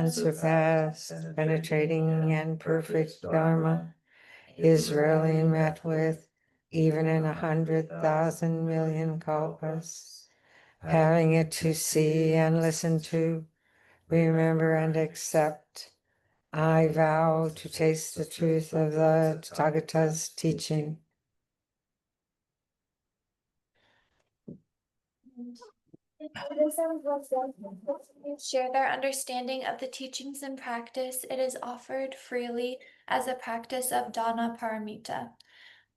unsurpassed, penetrating and perfect Dharma is rarely met with, even in 100,000 million kalpas. Having it to see and listen to, remember and accept, I vow to taste the truth of the Tathagata's teaching. Share their understanding of the teachings and practice. It is offered freely as a practice of Dana Paramita.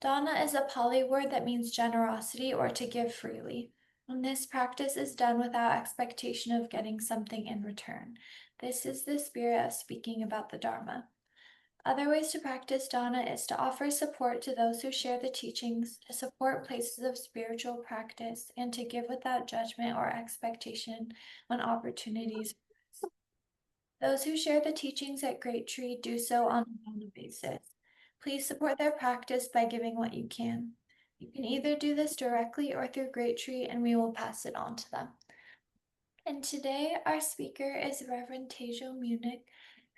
Dana is a Pali word that means generosity or to give freely. And this practice is done without expectation of getting something in return. This is the spirit of speaking about the Dharma. Other ways to practice Dana is to offer support to those who share the teachings, to support places of spiritual practice, and to give without judgment or expectation when opportunities arise. Those who share the teachings at Great Tree do so on a Dana basis. Please support their practice by giving what you can. You can either do this directly or through Great Tree, and we will pass it on to them. And today our speaker is Rev Teijo Munnich,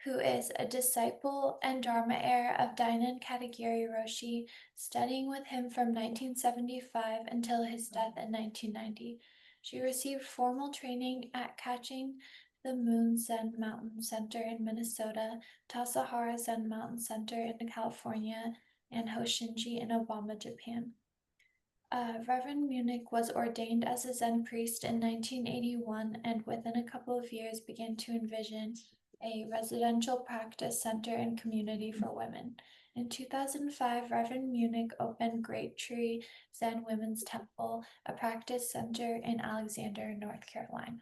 who is a disciple and Dharma heir of Dainin Katagiri Roshi, studying with him from 1975 until his death in 1990. She received formal training at Kaching, the Moon Zen Mountain Center in Minnesota, Tassajara Zen Mountain Center in California, and Hosshinji in Obama, Japan. Reverend Munnich was ordained as a Zen priest in 1981 and within a couple of years began to envision a residential practice center and community for women. In 2005, Reverend Munnich opened Great Tree Zen Women's Temple, a practice center in Alexander, North Carolina.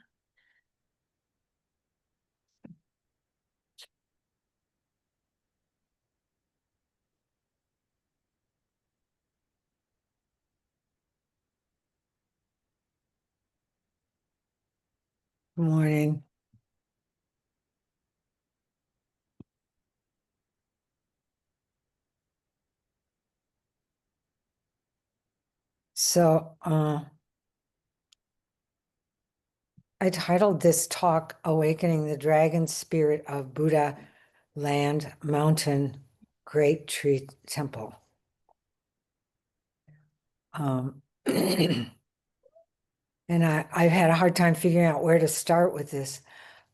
Good morning. So, I titled this talk, Awakening the Dragon Spirit of Buddha Land Mountain Great Tree Temple. And I've had a hard time figuring out where to start with this.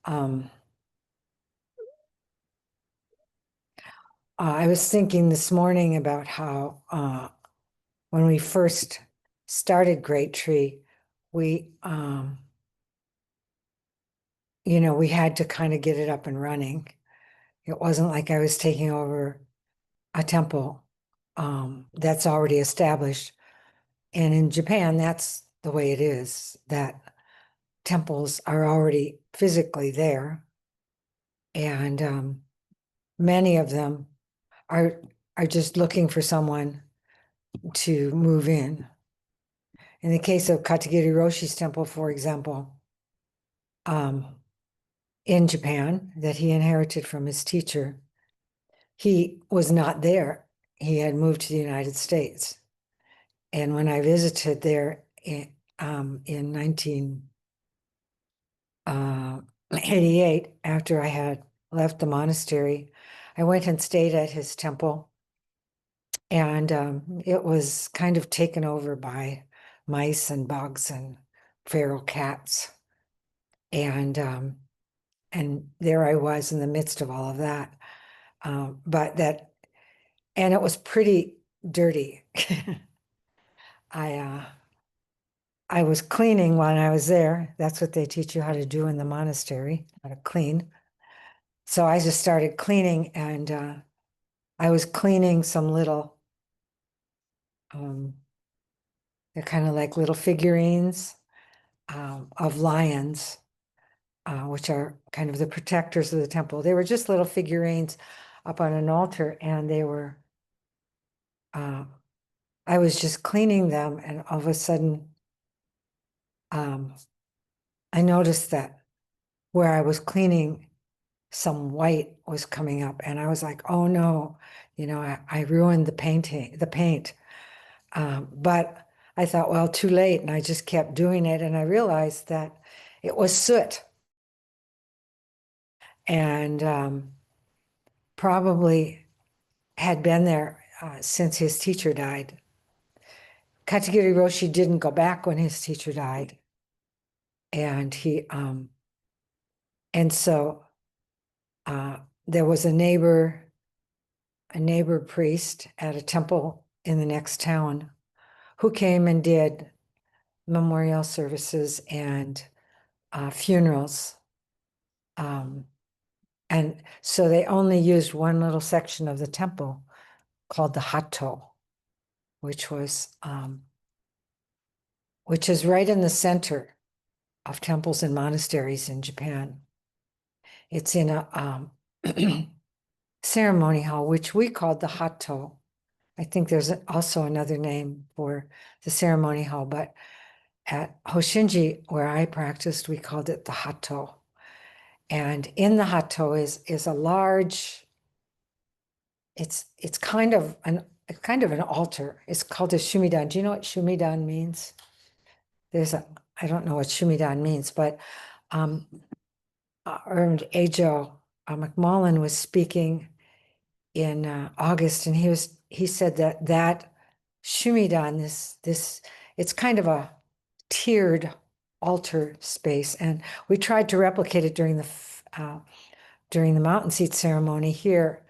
I was thinking this morning about how when we first started Great Tree, we we had to kind of get it up and running. It wasn't like I was taking over a temple that's already established. And in Japan, that's the way it is, that temples are already physically there. And many of them are just looking for someone to move in. In the case of Katagiri Roshi's temple, for example, in Japan, that he inherited from his teacher, he was not there. He had moved to the United States. And when I visited there in 1988, after I had left the monastery, I went and stayed at his temple. And it was kind of taken over by mice and bugs and feral cats. And there I was in the midst of all of that. And it was pretty dirty. I was cleaning when I was there. That's what they teach you how to do in the monastery, how to clean. So I just started cleaning, and I was cleaning some little, they're kind of like little figurines of lions, which are kind of the protectors of the temple. They were just little figurines up on an altar, and they were, I was just cleaning them, and all of a sudden, I noticed that where I was cleaning, some white was coming up, and I was like, oh no, I ruined the paint. But I thought, well, too late, and I just kept doing it, and I realized that it was soot. and probably had been there since his teacher died. Katagiri Roshi didn't go back when his teacher died. And so there was a neighbor priest at a temple in the next town who came and did memorial services and funerals. And so they only used one little section of the temple called the Hatto, which is right in the center of temples and monasteries in Japan. It's in a ceremony hall, which we called the Hatto. I think there's also another name for the ceremony hall, but at Hosshinji, where I practiced, we called it the Hatto. And in the Hatto is a large, it's kind of an altar. It's called a shumidan. Do you know what shumidan means? I don't know what shumidan means, but Rev Teijo McMullen was speaking in August, and he said that shumidan, this it's kind of a tiered altar space, and we tried to replicate it during the mountain seat ceremony here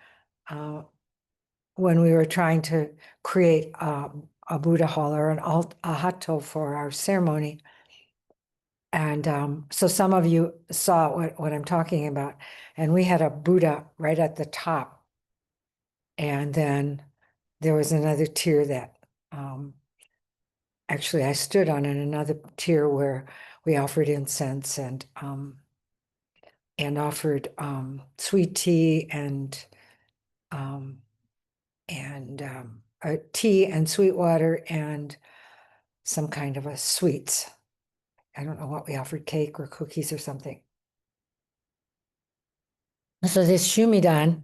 when we were trying to create a Buddha hall or a hatto for our ceremony. And so some of you saw what I'm talking about. And we had a Buddha right at the top. And then there was another tier that actually I stood on, in another tier where we offered incense and offered sweet tea and tea and sweet water and some kind of a sweets. I don't know what we offered, cake or cookies or something. So this shumidan,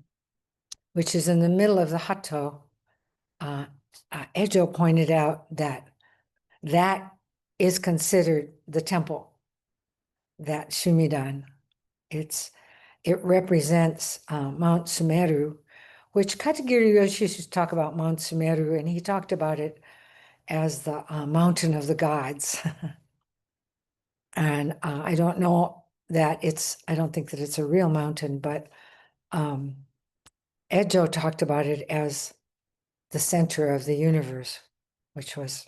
which is in the middle of the hatto, Ejo pointed out that is considered the temple, that shumidan. It represents Mount Sumeru, which Katagiri Roshi used to talk about Mount Sumeru, and he talked about it as the mountain of the gods. And I don't know that I don't think that it's a real mountain, but Ejo talked about it as the center of the universe, which was,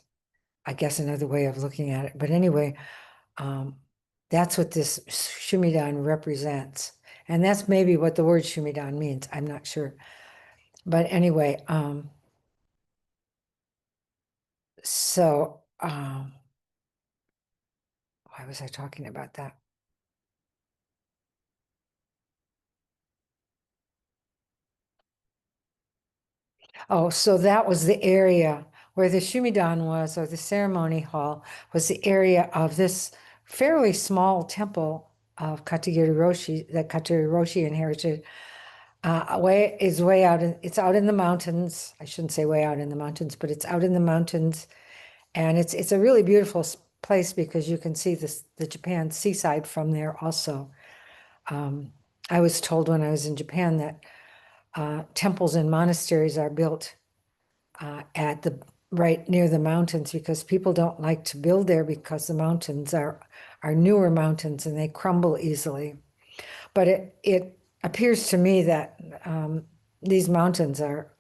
I guess, another way of looking at it. But anyway, that's what this shumidan represents. And that's maybe what the word shumidan means. I'm not sure. But anyway, so why was I talking about that? Oh, so that was the area where the shumidan was, or the ceremony hall, was the area of this fairly small temple of Katagiri Roshi that Katagiri Roshi inherited. It's out in the mountains. I shouldn't say way out in the mountains, but it's out in the mountains. And it's a really beautiful place because you can see the Japan seaside from there also. I was told when I was in Japan that temples and monasteries are built right near the mountains because people don't like to build there because the mountains are newer mountains and they crumble easily. But it appears to me that these mountains are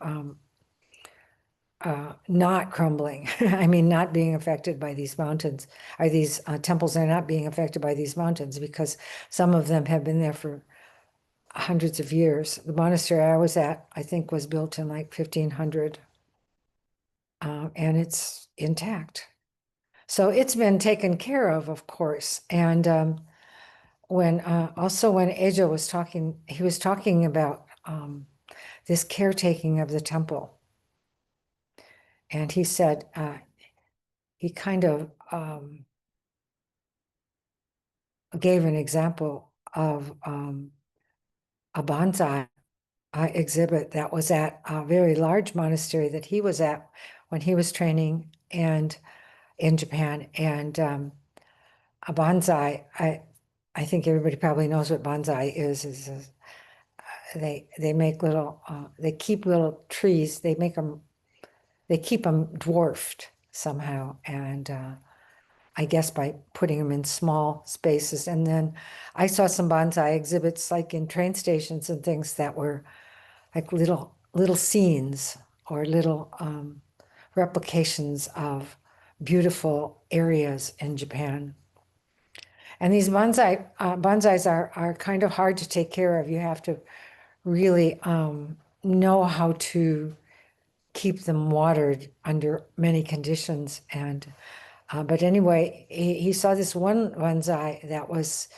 not crumbling. I mean, not being affected by these mountains, or these temples are not being affected by these mountains because some of them have been there for hundreds of years. The monastery I was at, I think, was built in like 1500, and it's intact. So it's been taken care of course. And when Ejo was talking, he was talking about this caretaking of the temple. And he said, he kind of gave an example of a bonsai exhibit that was at a very large monastery that he was at when he was training and in Japan. And a bonsai, I think everybody probably knows what bonsai is they make little, they keep little trees, they keep them dwarfed somehow. And I guess by putting them in small spaces. And then I saw some bonsai exhibits like in train stations and things that were like little scenes or little replications of beautiful areas in Japan. And these bonsais are kind of hard to take care of. You have to really know how to keep them watered under many conditions. And but anyway, he saw this one bonsai that was,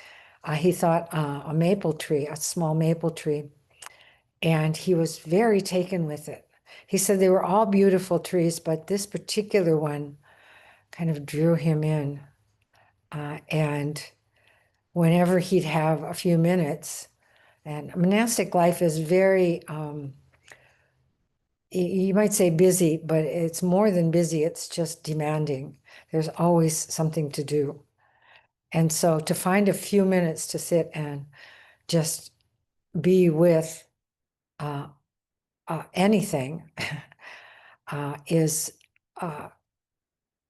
he thought a maple tree, a small maple tree, and he was very taken with it. He said they were all beautiful trees, but this particular one kind of drew him in. And whenever he'd have a few minutes, and monastic life is very, you might say busy, but it's more than busy, it's just demanding. There's always something to do. And so to find a few minutes to sit and just be with anything is uh,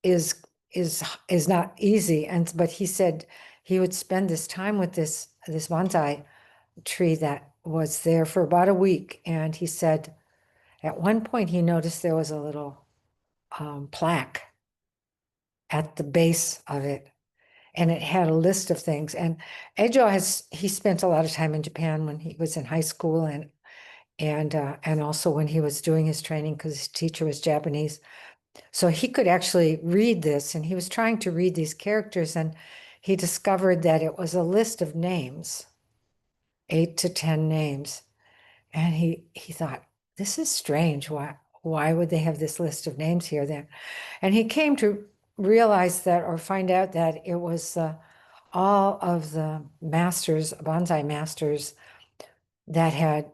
is is not easy. And but he said he would spend this time with this bonsai tree that was there for about a week. And he said at one point he noticed there was a little plaque at the base of it, and it had a list of things. And Ejo he spent a lot of time in Japan when he was in high school and also when he was doing his training because his teacher was Japanese. So he could actually read this, and he was trying to read these characters, and he discovered that it was a list of names, 8 to 10 names. And he thought, this is strange. Why would they have this list of names here then? And he came to realize that, or find out that it was all of the masters, bonsai masters, that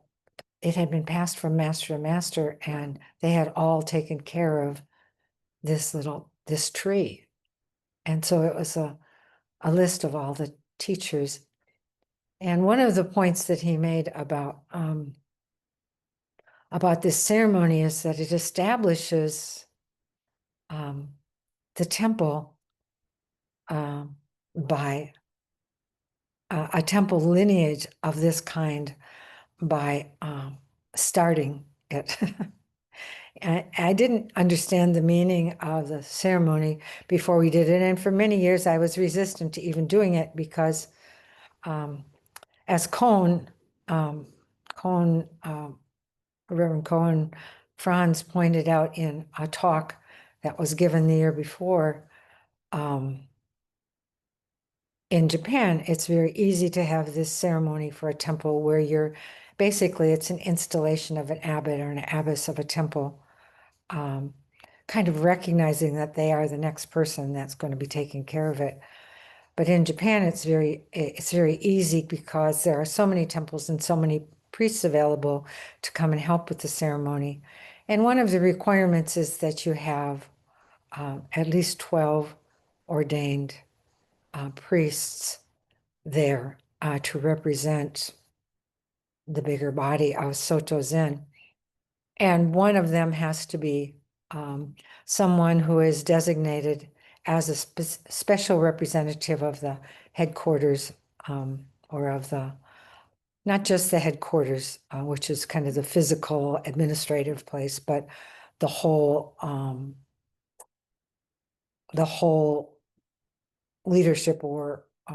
it had been passed from master to master, and they had all taken care of this tree. And so it was a list of all the teachers. And one of the points that he made about this ceremony is that it establishes the temple by a temple lineage of this kind by starting it. I didn't understand the meaning of the ceremony before we did it. And for many years, I was resistant to even doing it because as Reverend Cohen Franz pointed out in a talk that was given the year before, in Japan, it's very easy to have this ceremony for a temple where basically it's an installation of an abbot or an abbess of a temple, kind of recognizing that they are the next person that's going to be taking care of it. But in Japan, it's very easy because there are so many temples and so many priests available to come and help with the ceremony. And one of the requirements is that you have at least 12 ordained priests there to represent the bigger body of Soto Zen. And one of them has to be someone who is designated as a special representative of the headquarters, or of not just the headquarters, which is kind of the physical administrative place, but the whole leadership, or I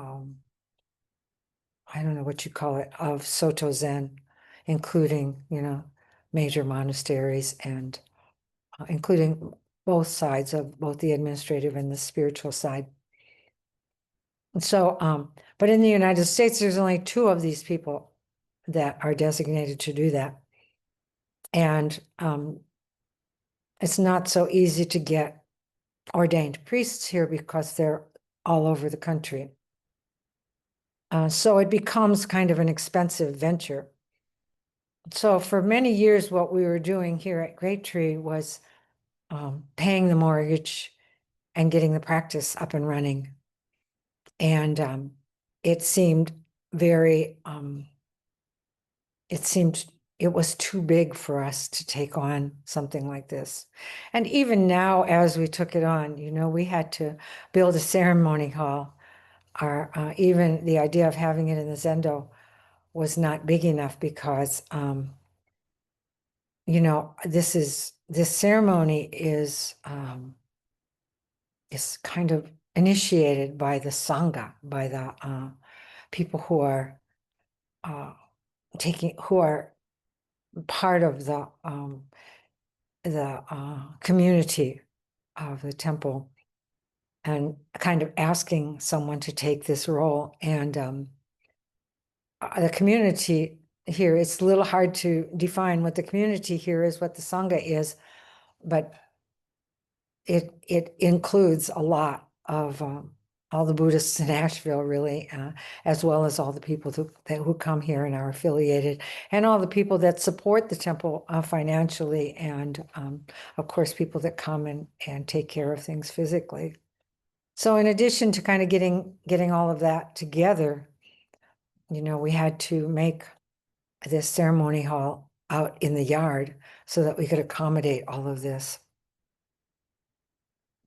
don't know what you call it, of Soto Zen, including, major monasteries and including both sides of both the administrative and the spiritual side. So, but in the United States, there's only 2 of these people that are designated to do that. And it's not so easy to get ordained priests here because they're all over the country. So it becomes kind of an expensive venture. So for many years, what we were doing here at Great Tree was paying the mortgage and getting the practice up and running. And it seemed very, it was too big for us to take on something like this. And even now, as we took it on, we had to build a ceremony hall. Even the idea of having it in the Zendo was not big enough because, this ceremony is kind of initiated by the Sangha, by the people who are who are part of the community of the temple, and kind of asking someone to take this role. And the community here, it's a little hard to define what the community here is, what the Sangha is, but it includes a lot of all the Buddhists in Asheville, really, as well as all the people who come here and are affiliated, and all the people that support the temple financially, and of course, people that come and take care of things physically. So in addition to kind of getting all of that together, we had to make this ceremony hall out in the yard so that we could accommodate all of this.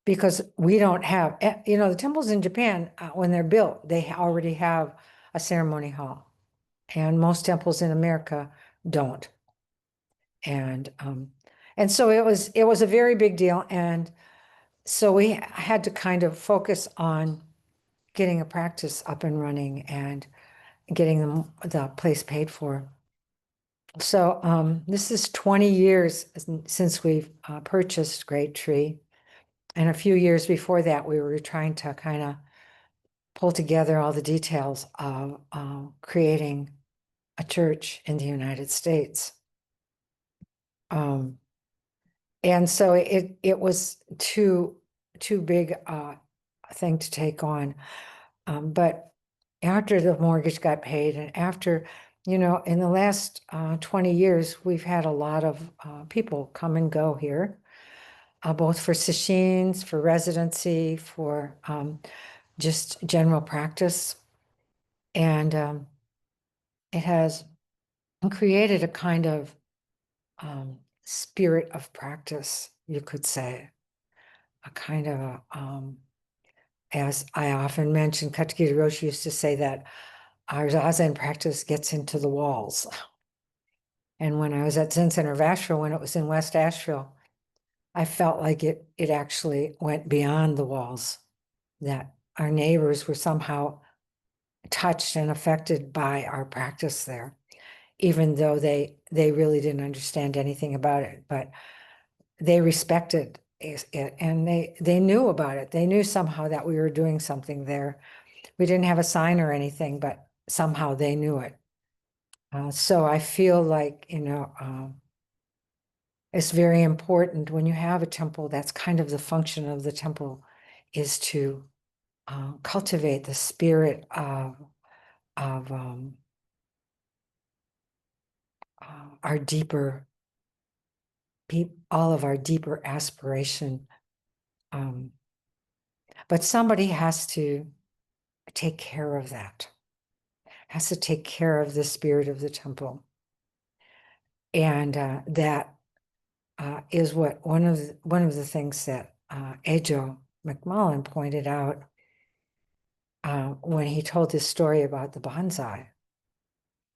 Because we don't have, the temples in Japan, when they're built, they already have a ceremony hall. And most temples in America don't. And so it was a very big deal. And so we had to kind of focus on getting a practice up and running and getting the place paid for. So this is 20 years since we've purchased Great Tree. And a few years before that, we were trying to kind of pull together all the details of creating a church in the United States. And so it was too big a thing to take on. But after the mortgage got paid, and after, in the last 20 years, we've had a lot of people come and go here, both for sesshin, for residency, for just general practice. And it has created a kind of spirit of practice, you could say, a kind of, as I often mention, Katagiri Roshi used to say that our Zazen practice gets into the walls. And when I was at Zen Center of Asheville, when it was in West Asheville, I felt like it actually went beyond the walls, that our neighbors were somehow touched and affected by our practice there, even though they really didn't understand anything about it, but they respected it, and they knew about it. They knew somehow that we were doing something there. We didn't have a sign or anything, but somehow they knew it. So I feel like, it's very important when you have a temple, that's kind of the function of the temple, is to cultivate the spirit of our deeper, all of our deeper aspiration. But somebody has to take care of that, has to take care of the spirit of the temple. And that is what one of the things that Ejo McMullen pointed out when he told his story about the bonsai,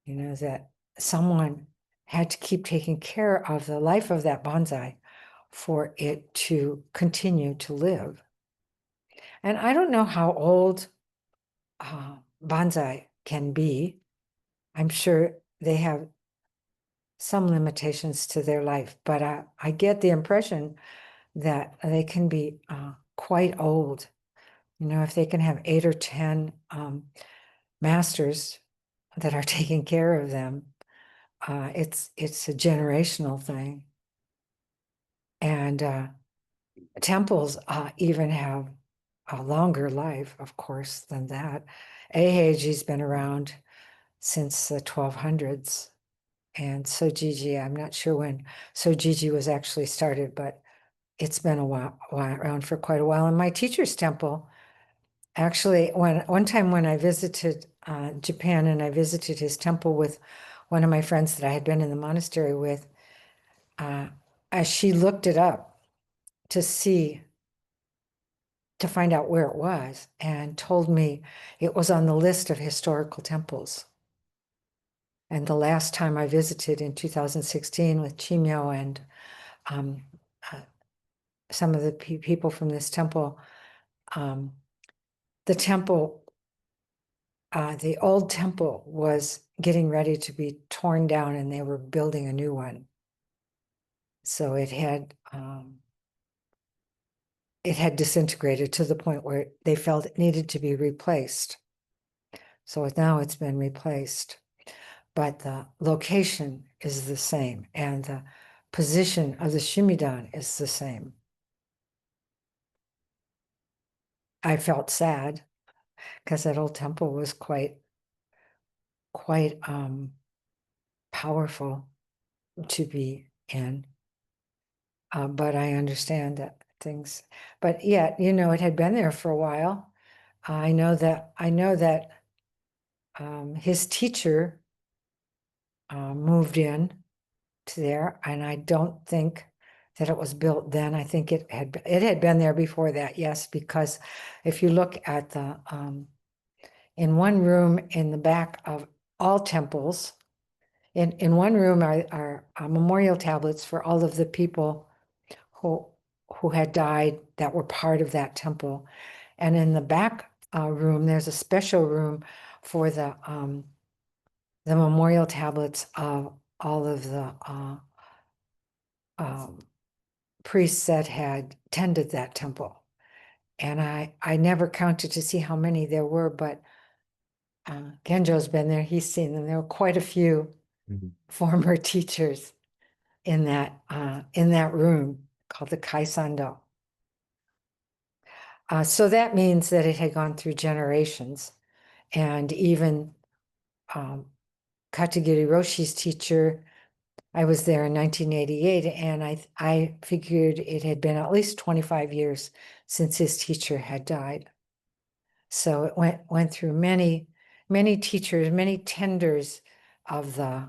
that someone had to keep taking care of the life of that bonsai for it to continue to live. And I don't know how old bonsai can be. I'm sure they have some limitations to their life, but I get the impression that they can be quite old. If they can have 8 or 10 masters that are taking care of them, it's a generational thing. And temples even have a longer life, of course, than that. Eiheji's been around since the 1200s. And Sojiji, I'm not sure when Sojiji was actually started, but it's been a while around for quite a while. And my teacher's temple, actually, one time when I visited Japan, and I visited his temple with one of my friends that I had been in the monastery with, as she looked it up to find out where it was, and told me it was on the list of historical temples. And the last time I visited in 2016 with Chimyo and some of the people from this temple, the temple, the old temple was getting ready to be torn down, and they were building a new one. So it had disintegrated to the point where they felt it needed to be replaced. So now it's been replaced, but the location is the same, and the position of the Shimidan is the same. I felt sad because that old temple was quite powerful to be in. But I understand that things, but yet, it had been there for a while. I know that his teacher moved in to there, and I don't think that it was built then. I think it had been there before that, yes, because if you look at the in one room in the back of all temples, in one room are memorial tablets for all of the people who had died that were part of that temple. And in the back room, there's a special room for the memorial tablets of all of the priests that had tended that temple. And I never counted to see how many there were, but Genjo's been there, he's seen them. There were quite a few former teachers in that room called the Kaisando. So that means that it had gone through generations, and even Katagiri Roshi's teacher, I was there in 1988, and I figured it had been at least 25 years since his teacher had died. So it went through many teachers, many tenders of the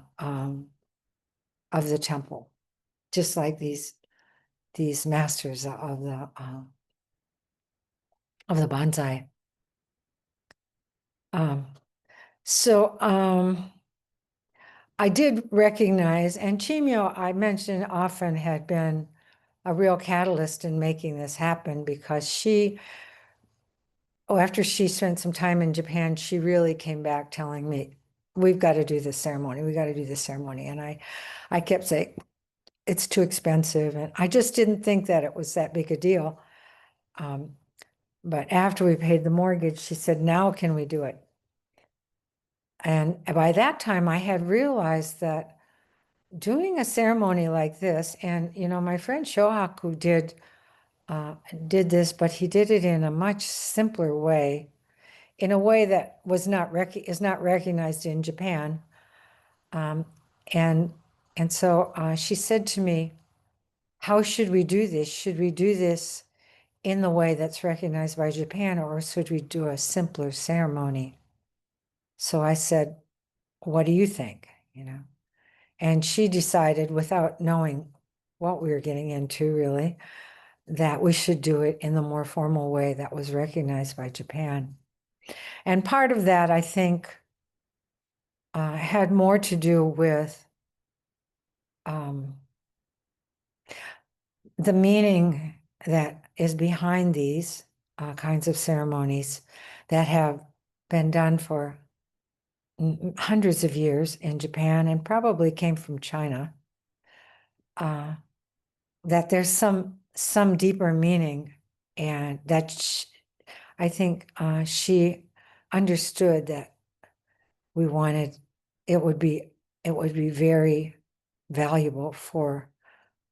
temple, just like these masters of the bonsai. I did recognize, and Chimyo, I mentioned often, had been a real catalyst in making this happen, because after she spent some time in Japan, she really came back telling me, we've got to do this ceremony. We got to do this ceremony. And I kept saying, it's too expensive. And I just didn't think that it was that big a deal. But after we paid the mortgage, she said, now can we do it? And by that time, I had realized that doing a ceremony like this, and my friend Shohaku did this, but he did it in a much simpler way, in a way that is not recognized in Japan. And so she said to me, how should we do this? Should we do this in the way that's recognized by Japan, or should we do a simpler ceremony? So I said, what do you think? And she decided, without knowing what we were getting into really, that we should do it in the more formal way that was recognized by Japan. And part of that, I think, had more to do with the meaning that is behind these kinds of ceremonies that have been done for hundreds of years in Japan, and probably came from China, that there's some deeper meaning, and that I think she understood that we wanted, it would be very valuable for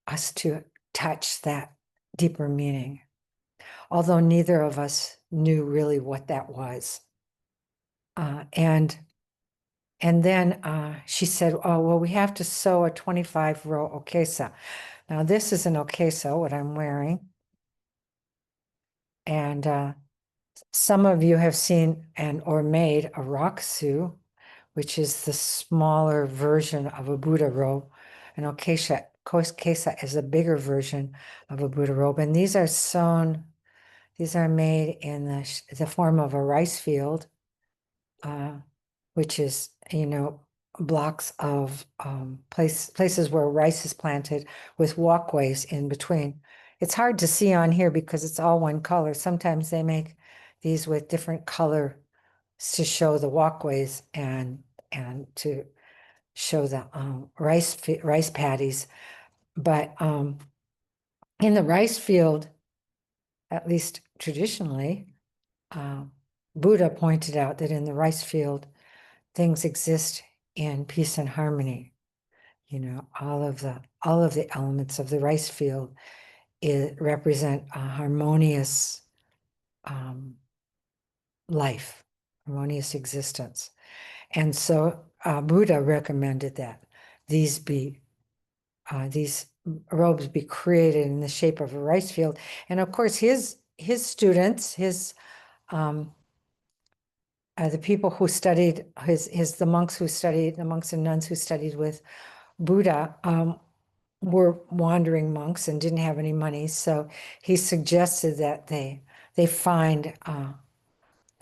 us to touch that deeper meaning, although neither of us knew really what that was. And then she said, oh, well, we have to sew a 25-row okesa. Now, this is an okesa, what I'm wearing. And Some of you have seen or made a rakusu, which is the smaller version of a Buddha robe. And kesa is a bigger version of a Buddha robe. And these are sewn, these are made in the form of a rice field, which is, blocks of places where rice is planted with walkways in between. It's hard to see on here because it's all one color. Sometimes they make these with different color to show the walkways and to show the rice paddies. But in the rice field, at least traditionally, Buddha pointed out that in the rice field, things exist in peace and harmony. All of the elements of the rice field represent a harmonious life, harmonious existence. And so Buddha recommended that these robes be created in the shape of a rice field. And of course, his students, the people who studied, the monks and nuns who studied with Buddha, were wandering monks and didn't have any money. So he suggested that they find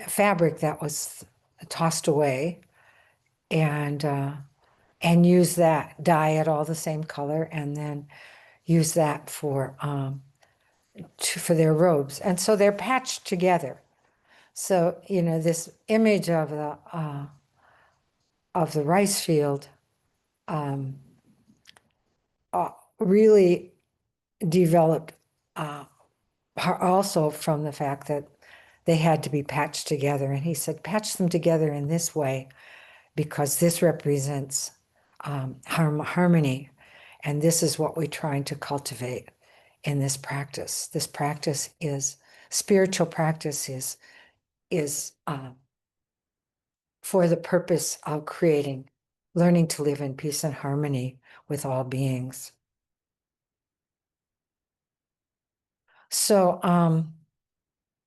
fabric that was tossed away and use that, dye it all the same color, and then use that for their robes. And so they're patched together. So, this image of the rice field really developed also from the fact that they had to be patched together. And he said, patch them together in this way because this represents harmony. And this is what we're trying to cultivate in this practice. This practice spiritual practice is for the purpose of learning to live in peace and harmony with all beings. So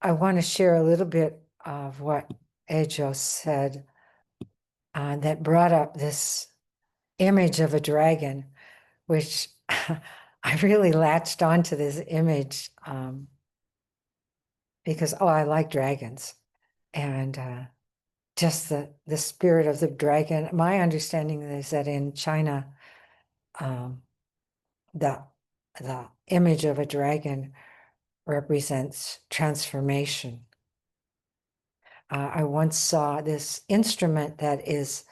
I want to share a little bit of what Teijo said that brought up this image of a dragon, which I really latched onto this image because, I like dragons. And just the spirit of the dragon. My understanding is that in China, the image of a dragon represents transformation. I once saw this instrument that is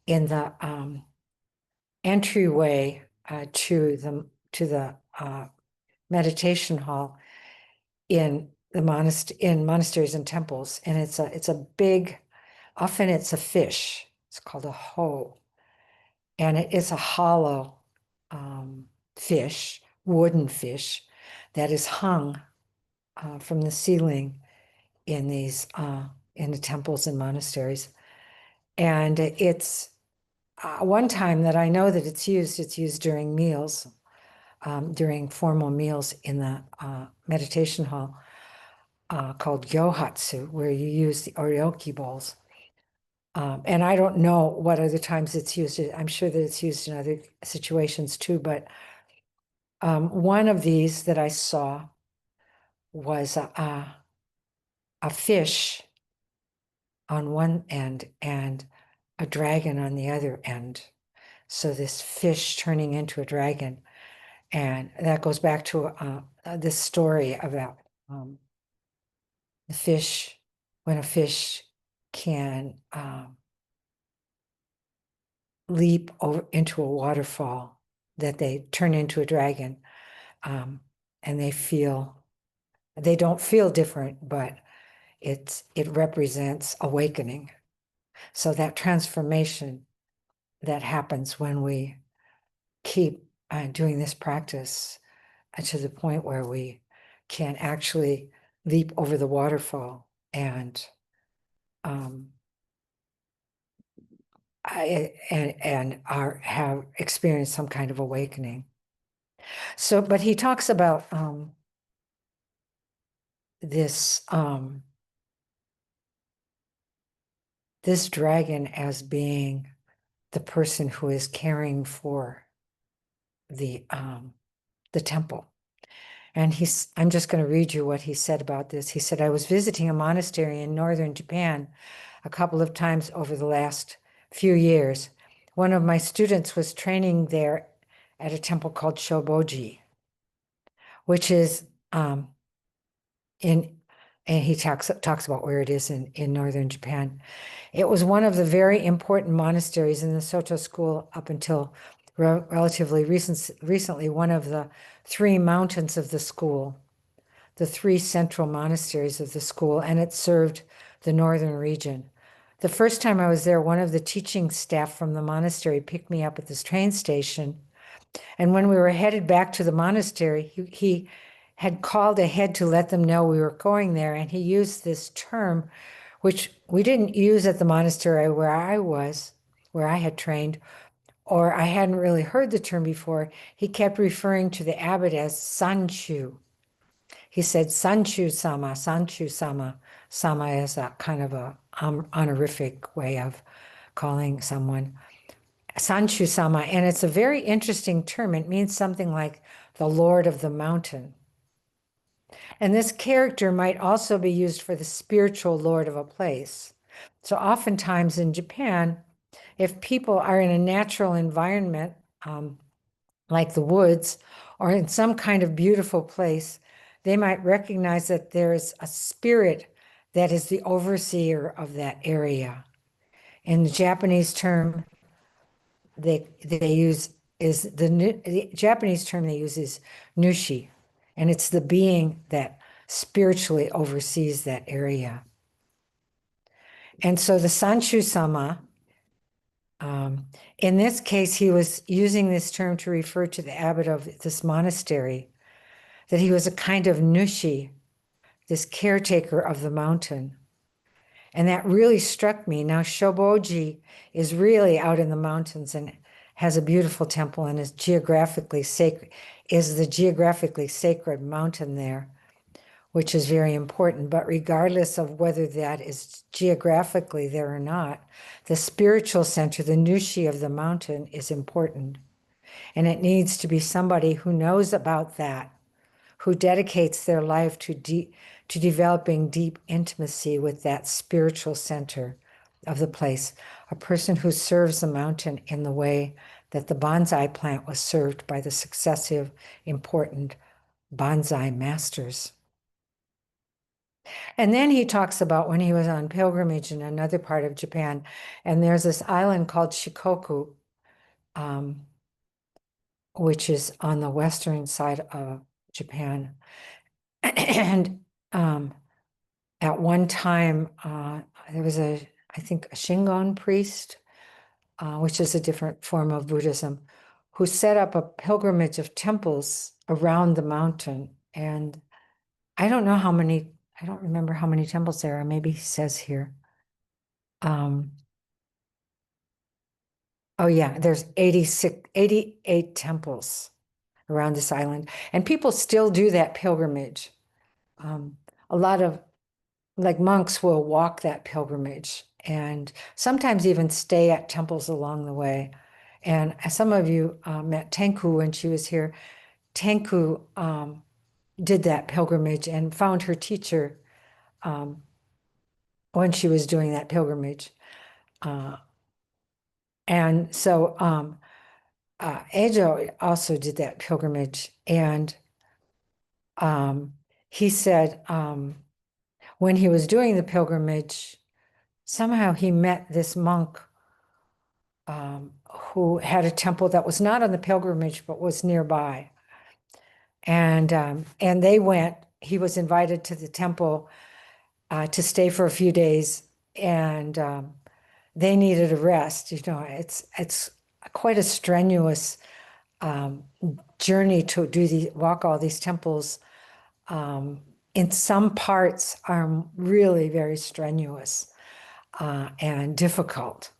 in the entryway to the meditation hall in monasteries and temples, and it's a big, often it's a fish. It's called a hoe, and it is a hollow fish, wooden fish, that is hung from the ceiling in these in the temples and monasteries. And it's one time that I know that it's used during meals, during formal meals in the meditation hall called gyohatsu, where you use the oryoki bowls. And I don't know what other times it's used. I'm sure that it's used in other situations too, but one of these that I saw was a fish on one end and a dragon on the other end. So this fish turning into a dragon. And that goes back to this story about the fish, when a fish can leap over into a waterfall, that they turn into a dragon, and they don't feel different, but it represents awakening. So that transformation that happens when we keep doing this practice to the point where we can actually leap over the waterfall and have experienced some kind of awakening. So, but he talks about this this dragon as being the person who is caring for the temple. And I'm just going to read you what he said about this. He said, I was visiting a monastery in northern Japan a couple of times over the last few years. One of my students was training there at a temple called Shoboji, which is and he talks about where it is in northern Japan. It was one of the very important monasteries in the Soto school up until relatively recently, one of the three mountains of the school, the three central monasteries of the school, and it served the northern region. The first time I was there, one of the teaching staff from the monastery picked me up at this train station. And when we were headed back to the monastery, he had called ahead to let them know we were going there. And he used this term, which we didn't use at the monastery where I had trained, or I hadn't really heard the term before. He kept referring to the abbot as Sanchu. He said, Sanchu sama, Sanchu sama. Sama is a kind of a honorific way of calling someone. Sanchu sama, and it's a very interesting term. It means something like the Lord of the mountain. And this character might also be used for the spiritual lord of a place. So oftentimes in Japan, if people are in a natural environment, like the woods, or in some kind of beautiful place, they might recognize that there is a spirit that is the overseer of that area. In the Japanese term, they use is the Japanese term they use is nushi, and it's the being that spiritually oversees that area. And so the Sanchu sama, in this case, he was using this term to refer to the abbot of this monastery, that he was a kind of nushi, this caretaker of the mountain. And that really struck me. Now, Shoboji is really out in the mountains and has a beautiful temple and is the geographically sacred mountain there, which is very important. But regardless of whether that is geographically there or not, the spiritual center, the nushi of the mountain, is important. And it needs to be somebody who knows about that, who dedicates their life to developing deep intimacy with that spiritual center of the place, a person who serves the mountain in the way that the bonsai plant was served by the successive important bonsai masters. And then he talks about when he was on pilgrimage in another part of Japan, and there's this island called Shikoku, which is on the western side of Japan. And at one time, there was I think a Shingon priest, which is a different form of Buddhism, who set up a pilgrimage of temples around the mountain. And I don't remember how many temples there are. Maybe he says here. Oh yeah, there's 88 temples around this island. And people still do that pilgrimage. A lot of monks will walk that pilgrimage and sometimes even stay at temples along the way. And some of you met Tenku when she was here. Tenku did that pilgrimage and found her teacher when she was doing that pilgrimage. And so Ejo also did that pilgrimage. And he said when he was doing the pilgrimage, somehow he met this monk who had a temple that was not on the pilgrimage, but was nearby. And he was invited to the temple to stay for a few days, and they needed a rest. It's quite a strenuous journey to walk all these temples. In some parts are really very strenuous and difficult.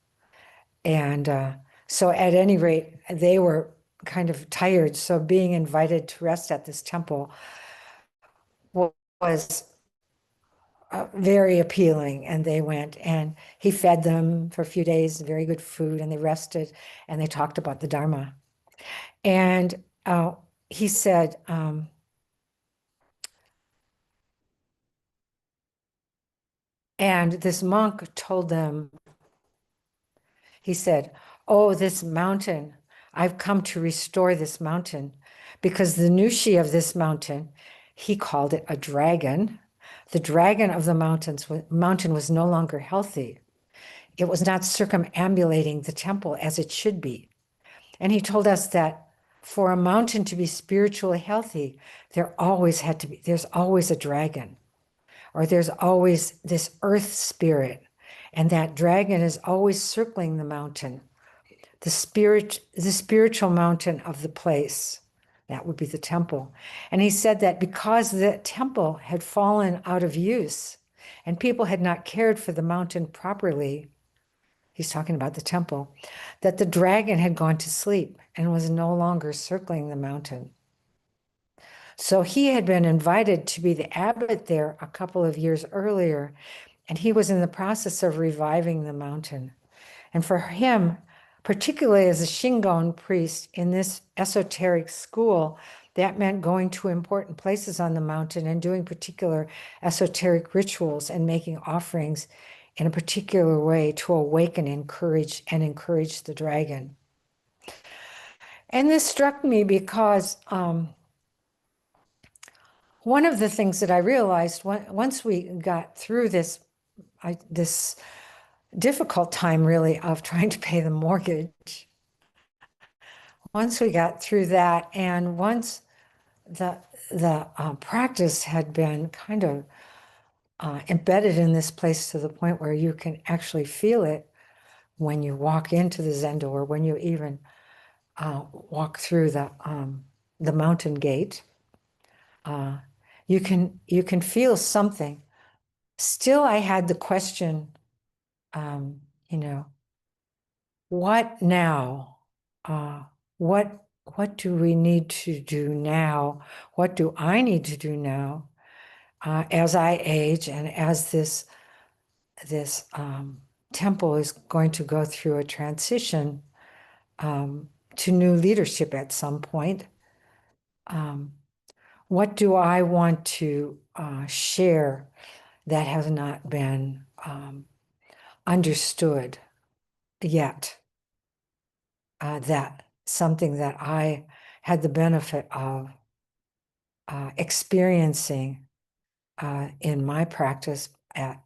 And so at any rate, they were kind of tired. So being invited to rest at this temple was very appealing. And they went and he fed them for a few days, very good food, and they rested and they talked about the Dharma. And he said, and this monk told them, he said, "Oh, this mountain, I've come to restore this mountain because the Nushi of this mountain," he called it a dragon. The dragon of the mountain was no longer healthy. It was not circumambulating the temple as it should be. And he told us that for a mountain to be spiritually healthy, there's always a dragon, or there's always this earth spirit. And that dragon is always circling the mountain, the spiritual mountain of the place. That would be the temple. And he said that because the temple had fallen out of use and people had not cared for the mountain properly, he's talking about the temple, that the dragon had gone to sleep and was no longer circling the mountain. So he had been invited to be the abbot there a couple of years earlier, and he was in the process of reviving the mountain. And for him, particularly as a Shingon priest in this esoteric school, that meant going to important places on the mountain and doing particular esoteric rituals and making offerings in a particular way to awaken, encourage the dragon. And this struck me because one of the things that I realized once we got through this difficult time really of trying to pay the mortgage, once we got through that, and once the practice had been kind of embedded in this place to the point where you can actually feel it when you walk into the Zendo, or when you even walk through the mountain gate, you can feel something. Still, I had the question, what now? What do we need to do now? What do I need to do now as I age and as this temple is going to go through a transition to new leadership at some point? What do I want to share that has not been understood yet? That something that I had the benefit of experiencing in my practice at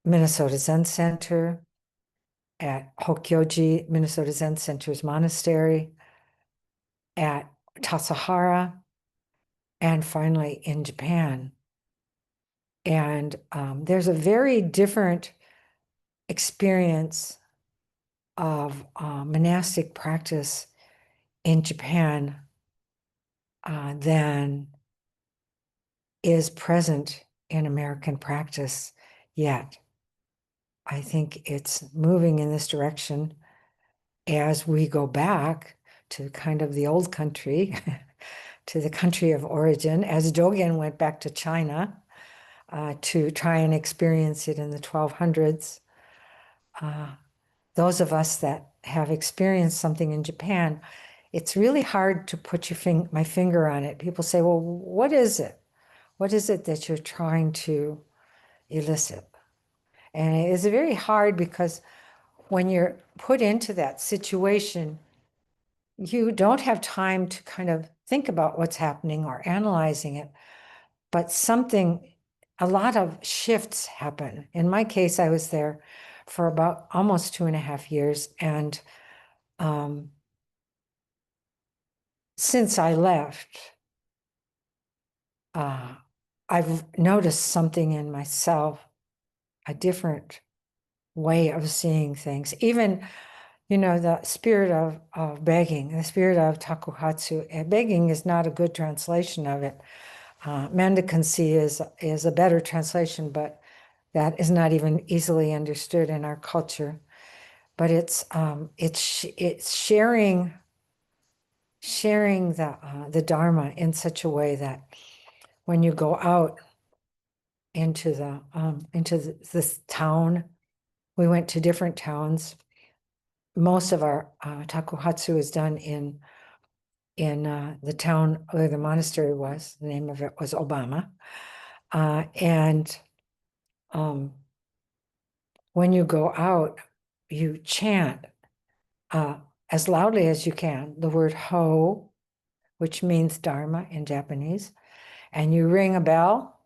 Minnesota Zen Center, at Hokyoji, Minnesota Zen Center's monastery, at Tassajara, and finally in Japan. And there's a very different experience of monastic practice in Japan than is present in American practice yet. I think it's moving in this direction as we go back to kind of the old country, to the country of origin, as Dogen went back to China to try and experience it in the 1200s. Those of us that have experienced something in Japan, it's really hard to put my finger on it. People say, well, what is it? What is it that you're trying to elicit? And it is very hard because when you're put into that situation, you don't have time to kind of think about what's happening or analyzing it, but a lot of shifts happen. In my case, I was there for about almost 2.5 years. And since I left, I've noticed something in myself, a different way of seeing things. Even, the spirit of begging, the spirit of takuhatsu. Begging is not a good translation of it. Mendicancy is a better translation, but that is not even easily understood in our culture. But it's sharing the Dharma in such a way that when you go out into this town. We went to different towns. Most of our takuhatsu is done in the town where the monastery was. The name of it was Obama. And when you go out, you chant as loudly as you can the word ho, which means Dharma in Japanese, and you ring a bell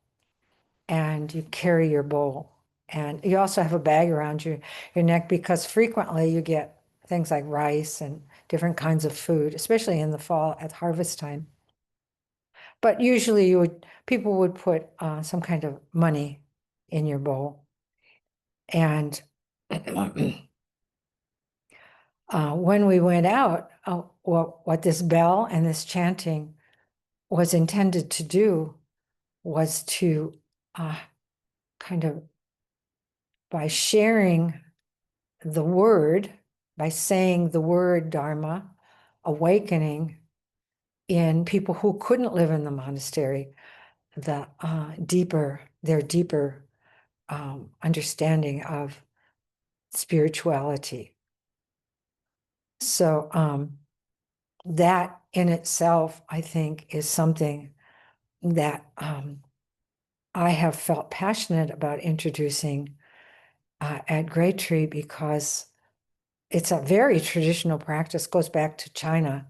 and you carry your bowl. And you also have a bag around your neck, because frequently you get things like rice and different kinds of food, especially in the fall at harvest time. But usually people would put some kind of money in your bowl. And when we went out, what this bell and this chanting was intended to do was to kind of, by sharing the word, by saying the word Dharma, awakening in people who couldn't live in the monastery, their deeper understanding of spirituality. So that in itself, I think, is something that I have felt passionate about introducing at Great Tree, because it's a very traditional practice, goes back to China,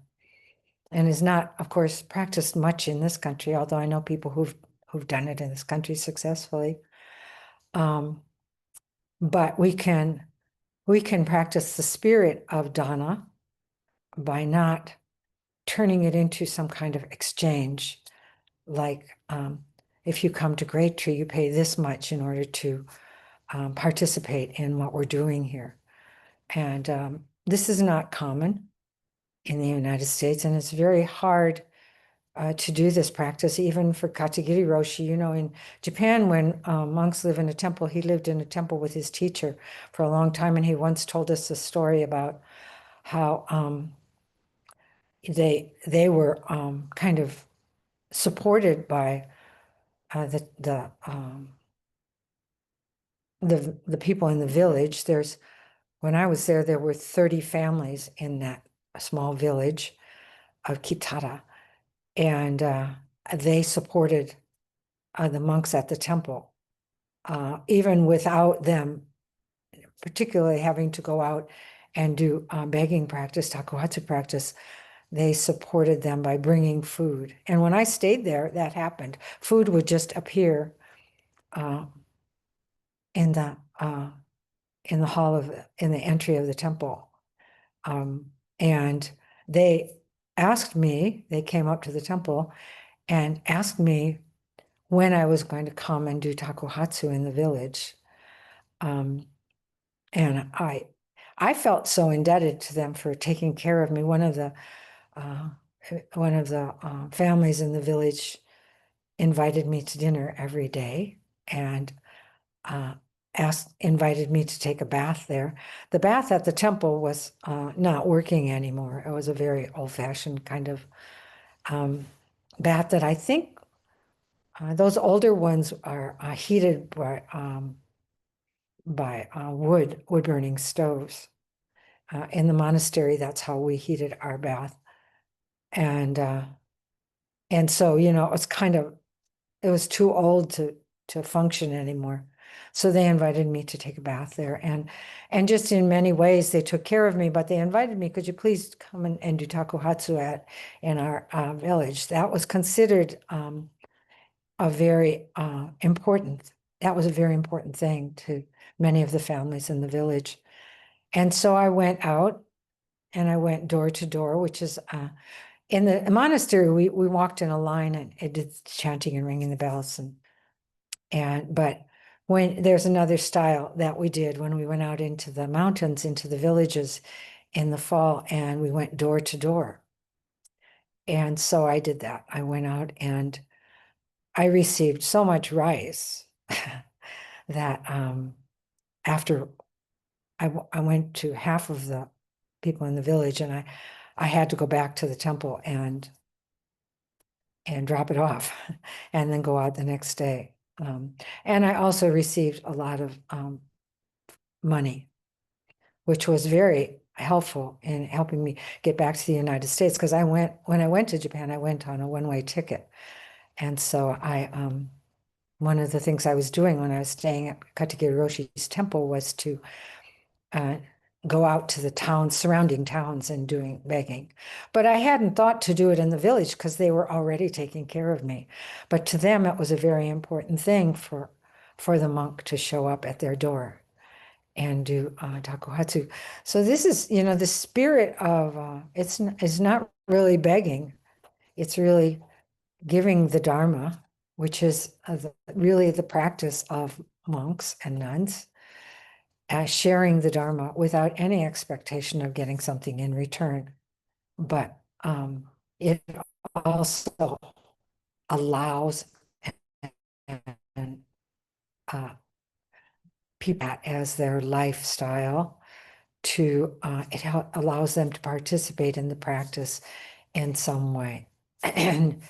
and is not, of course, practiced much in this country, although I know people who've done it in this country successfully. But we can practice the spirit of dana by not turning it into some kind of exchange. Like if you come to Great Tree, you pay this much in order to participate in what we're doing here. And this is not common in the United States, and it's very hard to do this practice, even for Katagiri Roshi. You know, in Japan, when monks live in a temple, he lived in a temple with his teacher for a long time, and he once told us a story about how they were kind of supported by the people in the village. When I was there were 30 families in that small village of Kitara, and they supported the monks at the temple, even without them particularly having to go out and do begging practice, takuhatsu practice. They supported them by bringing food. And when I stayed there, that happened. Food would just appear in the hall in the entry of the temple. And they came up to the temple and asked me when I was going to come and do takuhatsu in the village. And I felt so indebted to them for taking care of me. One of the families in the village invited me to dinner every day and invited me to take a bath there. The bath at the temple was not working anymore. It was a very old-fashioned kind of bath that I think those older ones are heated by wood-burning stoves. In the monastery, that's how we heated our bath. And so, you know, it was too old to function anymore. So they invited me to take a bath there. And just in many ways, they took care of me, but they invited me, could you please come and do takuhatsu in our village? That was considered a very important thing to many of the families in the village. And so I went out and I went door to door, which is in the monastery, we walked in a line and it did chanting and ringing the bells. But when there's another style that we did when we went out into the mountains, into the villages in the fall, and we went door to door. And so I did that. I went out and I received so much rice that after I went to half of the people in the village, and I had to go back to the temple and drop it off and then go out the next day. And I also received a lot of money, which was very helpful in helping me get back to the United States. Because when I went to Japan, I went on a one-way ticket. And so one of the things I was doing when I was staying at Katagiri Roshi's temple was to go out to the surrounding towns and doing begging. But I hadn't thought to do it in the village because they were already taking care of me. But to them, it was a very important thing for the monk to show up at their door and do takuhatsu. So this is, the spirit of, it's not really begging. It's really giving the Dharma, which is really the practice of monks and nuns, sharing the Dharma without any expectation of getting something in return. But it also allows and people as their lifestyle to, it allows them to participate in the practice in some way and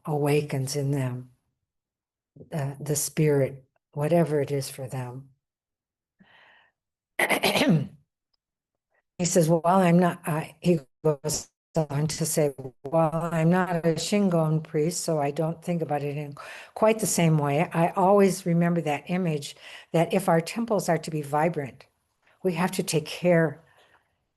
awakens in them the spirit, whatever it is for them. He says, well, I'm not, he goes on to say, well, I'm not a Shingon priest, so I don't think about it in quite the same way. I always remember that image that if our temples are to be vibrant, we have to take care.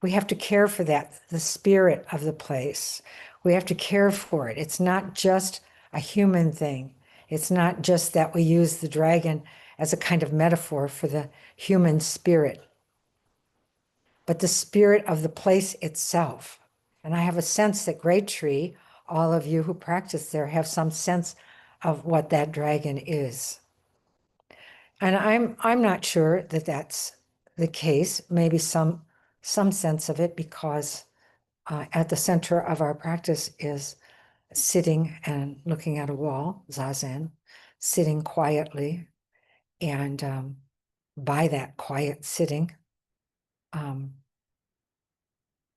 We have to care for that, the spirit of the place. We have to care for it. It's not just a human thing. It's not just that we use the dragon as a kind of metaphor for the human spirit, but the spirit of the place itself. And I have a sense that Great Tree, all of you who practice there, have some sense of what that dragon is. And I'm not sure that that's the case. Maybe some sense of it, because at the center of our practice is sitting and looking at a wall, zazen, sitting quietly, and by that quiet sitting,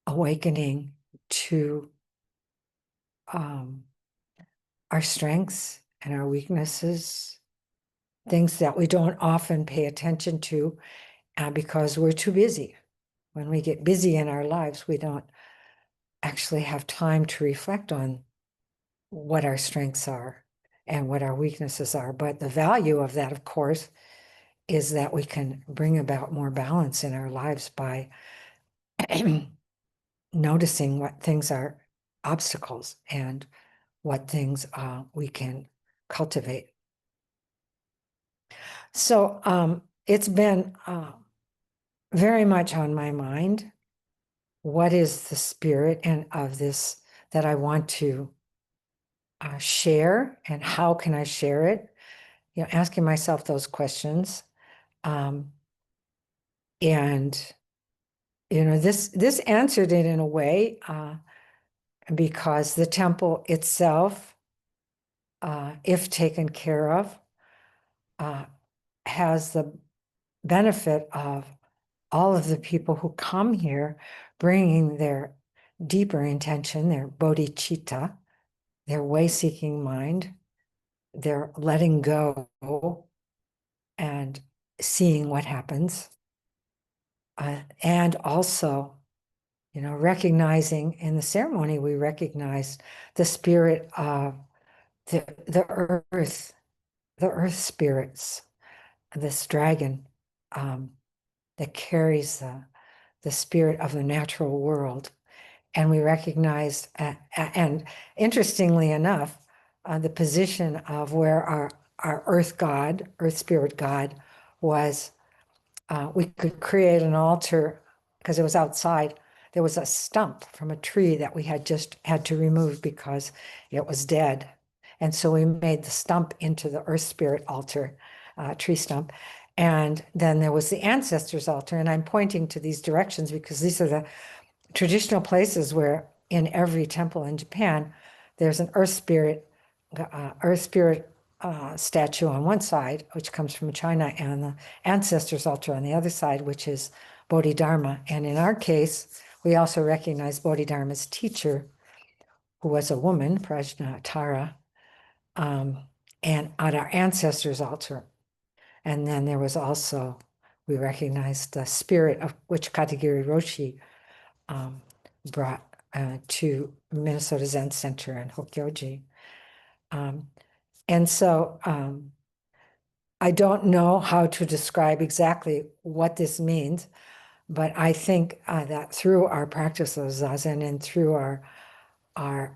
awakening to our strengths and our weaknesses, things that we don't often pay attention to because we're too busy. When we get busy in our lives, we don't actually have time to reflect on what our strengths are and what our weaknesses are. But the value of that, of course, is that we can bring about more balance in our lives by noticing what things are obstacles and what things we can cultivate. So it's been very much on my mind. What is the spirit and of this that I want to share, and how can I share it? Asking myself those questions. And this answered it in a way because the temple itself, if taken care of, has the benefit of all of the people who come here bringing their deeper intention, their bodhicitta, their way-seeking mind, their letting go and seeing what happens. And also, recognizing in the ceremony, we recognize the spirit of the earth spirits, this dragon that carries the spirit of the natural world. And we recognize, and interestingly enough, the position of where our earth god, earth spirit god was, we could create an altar because it was outside. There was a stump from a tree that we had just had to remove because it was dead. And so we made the stump into the earth spirit altar, tree stump. And then there was the ancestors altar. And I'm pointing to these directions because these are the traditional places where in every temple in Japan, there's an earth spirit statue on one side, which comes from China, and the ancestors altar on the other side, which is Bodhidharma. And in our case, we also recognize Bodhidharma's teacher, who was a woman, Prajna Tara, and at our ancestors' altar. And then there was also, we recognized the spirit of which Katagiri Roshi brought to Minnesota Zen Center and Hokyoji. And so I don't know how to describe exactly what this means, but I think that through our practice of Zazen and through our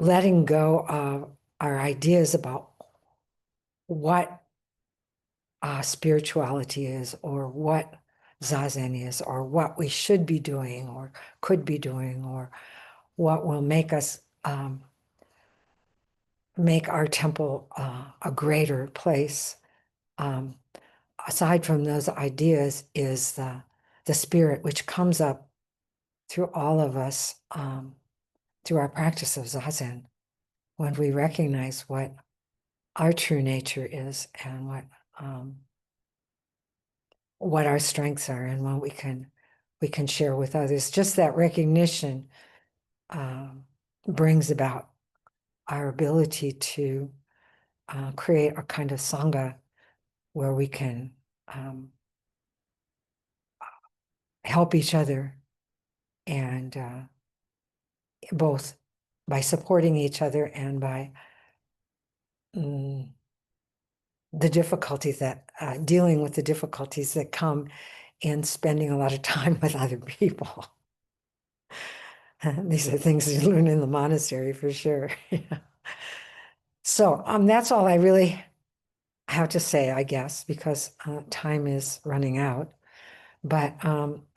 letting go of our ideas about what spirituality is, or what Zazen is, or what we should be doing or could be doing, or what will make us make our temple a greater place. Aside from those ideas is the spirit which comes up through all of us through our practice of Zazen, when we recognize what our true nature is and what our strengths are and what we can share with others. Just that recognition brings about our ability to create a kind of sangha where we can help each other, and both by supporting each other and by the difficulties that dealing with the difficulties that come in spending a lot of time with other people. These are things you learn in the monastery for sure. So that's all I really have to say, I guess, because time is running out. But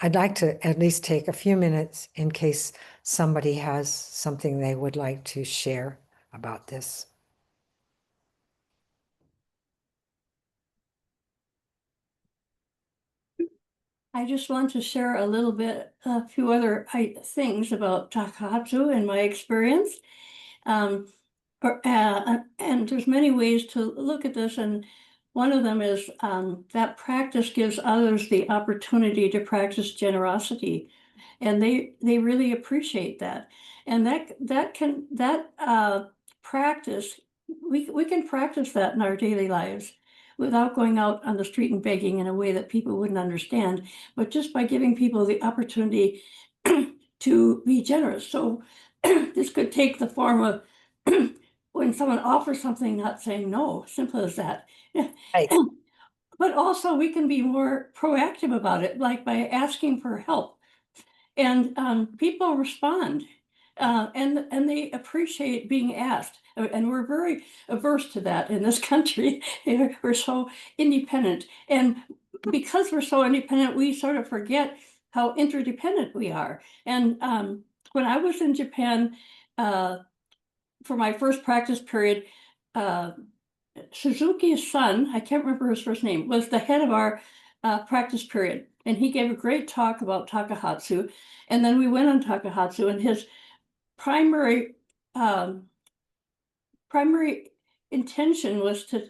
I'd like to at least take a few minutes in case somebody has something they would like to share about this. I just want to share a few other things about Takahatsu and my experience. And there's many ways to look at this, and one of them is that practice gives others the opportunity to practice generosity, and they really appreciate that. And that practice, we can practice that in our daily lives without going out on the street and begging in a way that people wouldn't understand, but just by giving people the opportunity to be generous. So this could take the form of when someone offers something, not saying no, simple as that. Right. But also we can be more proactive about it, like by asking for help. And people respond, and they appreciate being asked. And we're very averse to that in this country. We're so independent. And because we're so independent, we sort of forget how interdependent we are. And when I was in Japan, for my first practice period, Suzuki's son, I can't remember his first name, was the head of our practice period. And he gave a great talk about Takahatsu. And then we went on Takahatsu, and his primary intention was to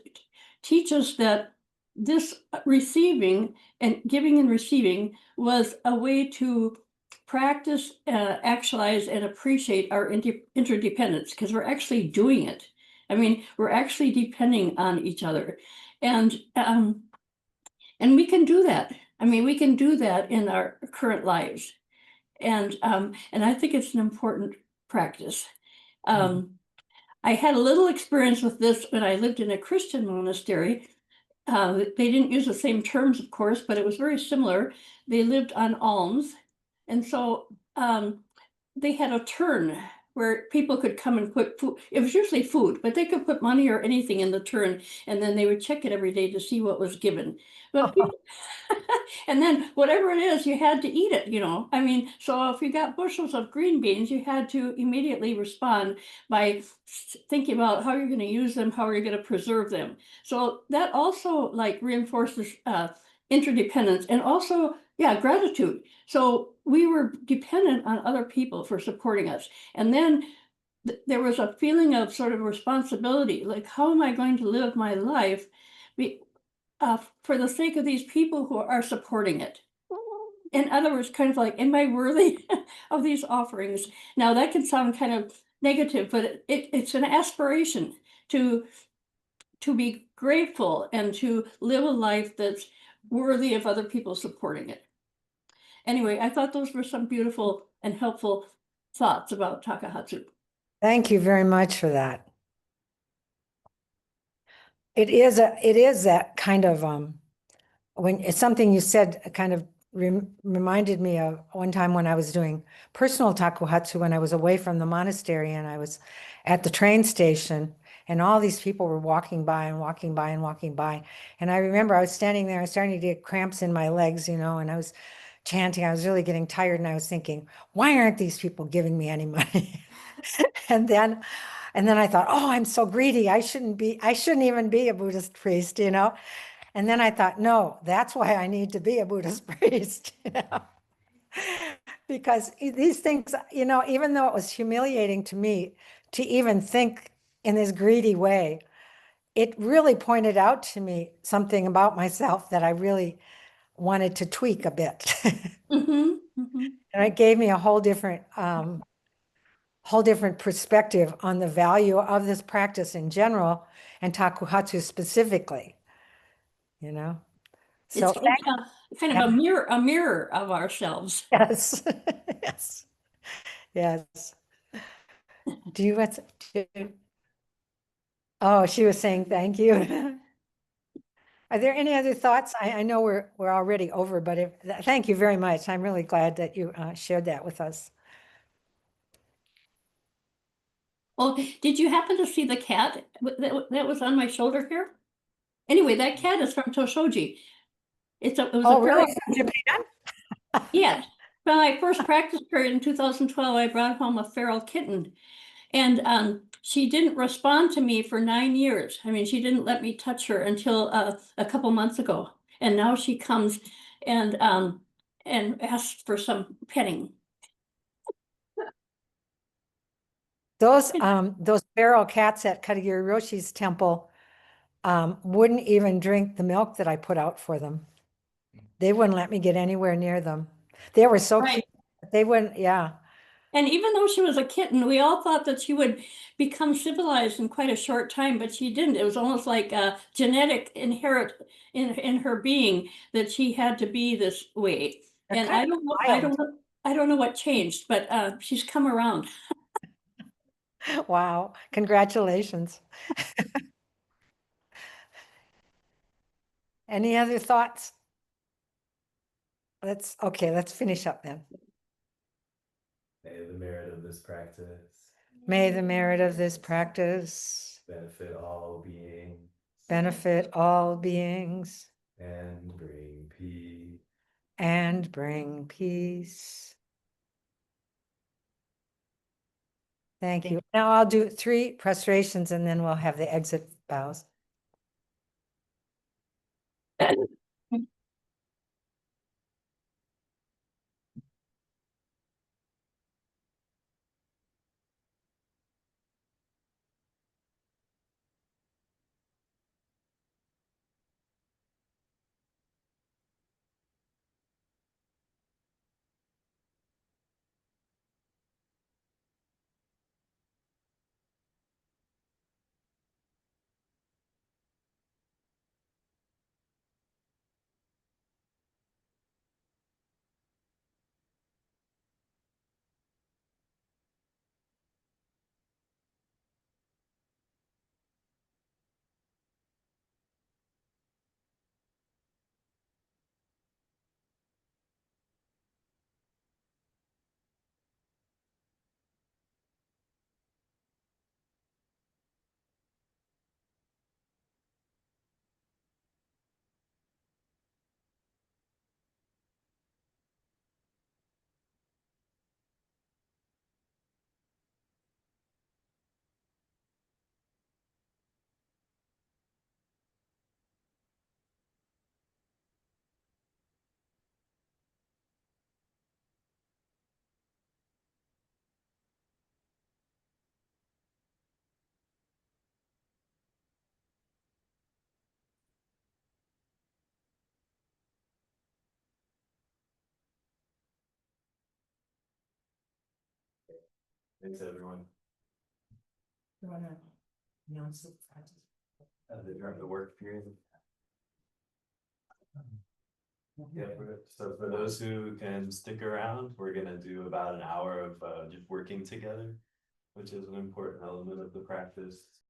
teach us that this receiving and giving and receiving was a way to practice, actualize, and appreciate our interdependence, because we're actually doing it. I mean, we're actually depending on each other, and we can do that. I mean, we can do that in our current lives, and I think it's an important practice. I had a little experience with this when I lived in a Christian monastery. They didn't use the same terms, of course, but it was very similar. They lived on alms. And so they had a turn where people could come and put food. It was usually food, but they could put money or anything in the turn, and then they would check it every day to see what was given. But and then whatever it is, you had to eat it, you know. I mean, so if you got bushels of green beans, you had to immediately respond by thinking about how you're going to use them, how you're going to preserve them. So that also like reinforces interdependence, and also, yeah, gratitude. So we were dependent on other people for supporting us. And then there was a feeling of sort of responsibility, like, how am I going to live my life for the sake of these people who are supporting it? In other words, kind of like, am I worthy of these offerings? Now that can sound kind of negative, but it's an aspiration to be grateful and to live a life that's worthy of other people supporting it. Anyway, I thought those were some beautiful and helpful thoughts about Takahatsu. Thank you very much for that. It is that kind of when it's something you said kind of reminded me of one time when I was doing personal takuhatsu when I was away from the monastery and I was at the train station and all these people were walking by and walking by and walking by. And I remember I was standing there, I was starting to get cramps in my legs, and I was chanting, I was really getting tired, and I was thinking, why aren't these people giving me any money? And then I thought, oh, I'm so greedy. I shouldn't even be a Buddhist priest. And then I thought, no, that's why I need to be a Buddhist priest, because these things, even though it was humiliating to me to even think in this greedy way, it really pointed out to me something about myself that I really wanted to tweak a bit. Mm-hmm, mm-hmm. And it gave me a whole different perspective on the value of this practice in general and takuhatsu specifically, So It's kind of a mirror of ourselves. yes, yes, yes. Do you want to? Oh, she was saying thank you. Are there any other thoughts? I know we're already over, but thank you very much. I'm really glad that you shared that with us. Well, did you happen to see the cat that was on my shoulder here? Anyway, that cat is from Toshoji. It was Oh, a feral. really? From Japan? Yes. When I first practiced period in 2012, I brought home a feral kitten. And she didn't respond to me for 9 years. I mean, she didn't let me touch her until a couple months ago. And now she comes and asks for some petting. Those feral cats at Katagiri Roshi's temple wouldn't even drink the milk that I put out for them. They wouldn't let me get anywhere near them. They were so Right. cute. They wouldn't, yeah. And even though she was a kitten, we all thought that she would become civilized in quite a short time, but she didn't. It was almost like a genetic inherit in her being that she had to be this way. They're And kind of wild. I don't know what changed, but she's come around. Wow, congratulations. Any other thoughts? Let's finish up then. May the merit of this practice May the merit of this practice benefit all beings benefit all beings and bring peace. and bring peace. Thank you. Now I'll do 3 prostrations and then we'll have the exit bows. Thanks, everyone. You wanna announce it? During the work period. Yeah, so for those who can stick around, we're gonna do about an hour of just working together, which is an important element of the practice.